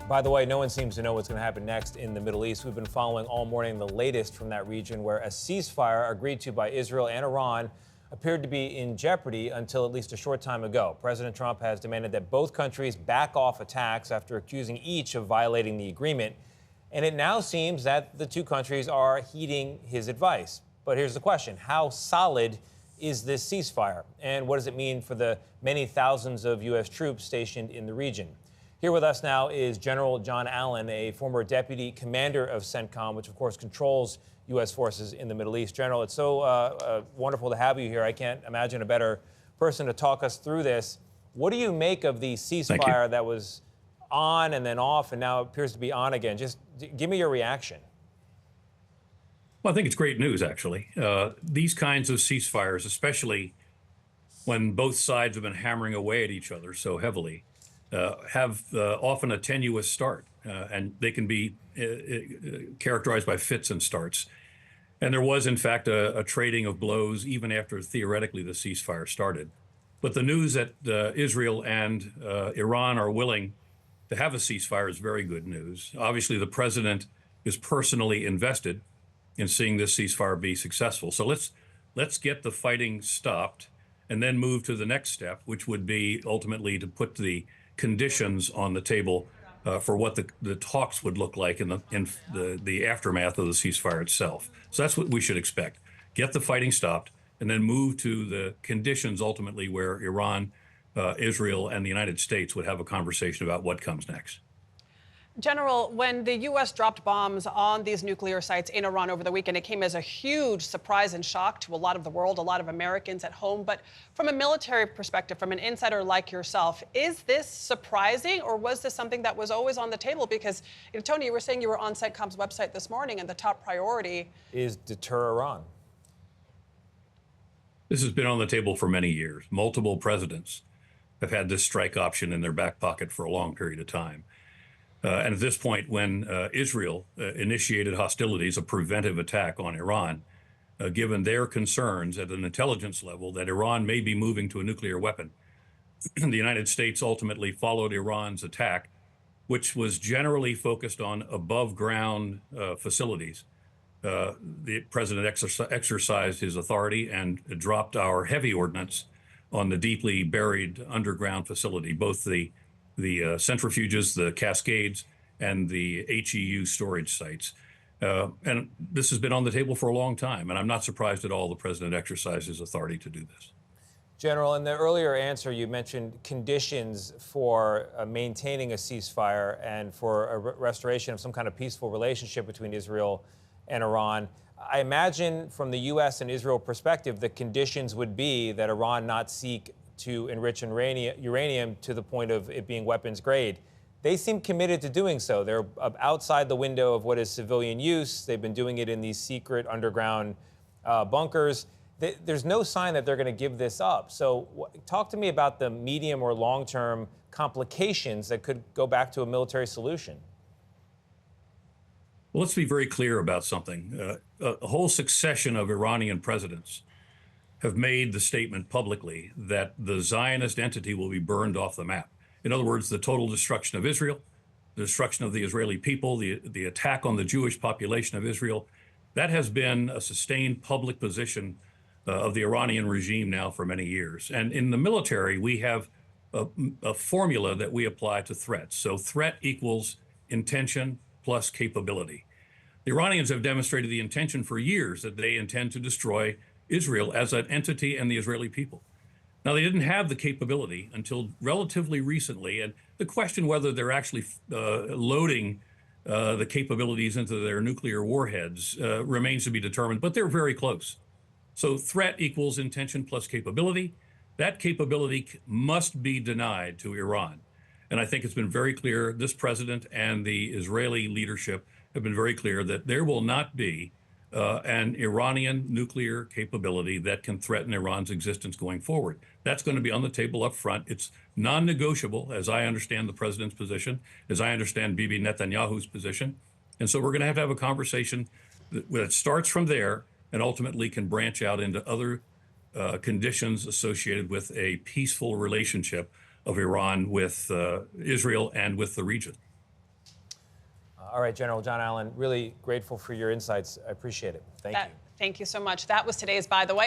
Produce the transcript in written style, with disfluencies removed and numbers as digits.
By the way, no one seems to know what's going to happen next in the Middle East. We've been following all morning the latest from that region where a ceasefire agreed to by Israel and Iran appeared to be in jeopardy until at least a short time ago. President Trump has demanded that both countries back off attacks after accusing each of violating the agreement. And it now seems that the two countries are heeding his advice. But here's the question. How solid is this ceasefire? And what does it mean for the many thousands of U.S. troops stationed in the region? Here with us now is General John Allen, a former deputy commander of CENTCOM, which of course controls U.S. forces in the Middle East. General, it's so wonderful to have you here. I can't imagine a better person to talk us through this. What do you make of the ceasefire that was on and then off and now appears to be on again? Just give me your reaction. Well, I think it's great news, actually. These kinds of ceasefires, especially when both sides have been hammering away at each other so heavily, have often a tenuous start, and they can be characterized by fits and starts. And there was, in fact, a trading of blows even after theoretically the ceasefire started. But the news that Israel and Iran are willing to have a ceasefire is very good news. Obviously, the president is personally invested in seeing this ceasefire be successful. So let's get the fighting stopped and then move to the next step, which would be ultimately to put the conditions on the table for what the talks would look like in the aftermath of the ceasefire itself. So that's what we should expect. Get the fighting stopped and then move to the conditions ultimately where Iran, Israel, and the United States would have a conversation about what comes next. General, when the U.S. dropped bombs on these nuclear sites in Iran over the weekend, it came as a huge surprise and shock to a lot of the world, a lot of Americans at home. But from a military perspective, from an insider like yourself, is this surprising, or was this something that was always on the table? Because, Tony, you were saying you were on CENTCOM's website this morning, and the top priority is deter Iran. This has been on the table for many years. Multiple presidents have had this strike option in their back pocket for a long period of time. And at this point, when Israel initiated hostilities, a preventive attack on Iran, given their concerns at an intelligence level that Iran may be moving to a nuclear weapon, the United States ultimately followed Iran's attack, which was generally focused on above ground facilities. The president exercised his authority and dropped our heavy ordnance on the deeply buried underground facility, both the centrifuges, the cascades, and the HEU storage sites. And this has been on the table for a long time, and I'm not surprised at all the president exercised his authority to do this. General, in the earlier answer, you mentioned conditions for maintaining a ceasefire and for a restoration of some kind of peaceful relationship between Israel and Iran. I imagine from the U.S. and Israel perspective, the conditions would be that Iran not seek to enrich uranium to the point of it being weapons grade. They seem committed to doing so. They're outside the window of what is civilian use. They've been doing it in these secret underground bunkers. There's no sign that they're going to give this up. So talk to me about the medium or long-term complications that could go back to a military solution. Well, let's be very clear about something. A whole succession of Iranian presidents have made the statement publicly that the Zionist entity will be burned off the map. In other words, the total destruction of Israel, the destruction of the Israeli people, the attack on the Jewish population of Israel. That has been a sustained public position of the Iranian regime now for many years. And in the military, we have a formula that we apply to threats. So threat equals intention plus capability. The Iranians have demonstrated the intention for years that they intend to destroy Israel as an entity and the Israeli people. Now, they didn't have the capability until relatively recently, and the question whether they're actually loading the capabilities into their nuclear warheads remains to be determined, but they're very close. So threat equals intention plus capability. That capability must be denied to Iran. And I think it's been very clear, this president and the Israeli leadership have been very clear that there will not be an Iranian nuclear capability that can threaten Iran's existence going forward. That's going to be on the table up front. It's non-negotiable, as I understand the president's position, as I understand Bibi Netanyahu's position. And so we're going to have a conversation that starts from there and ultimately can branch out into other conditions associated with a peaceful relationship of Iran with Israel and with the region. All right, General John Allen, really grateful for your insights. I appreciate it. Thank you. Thank you so much. That was today's By the Way.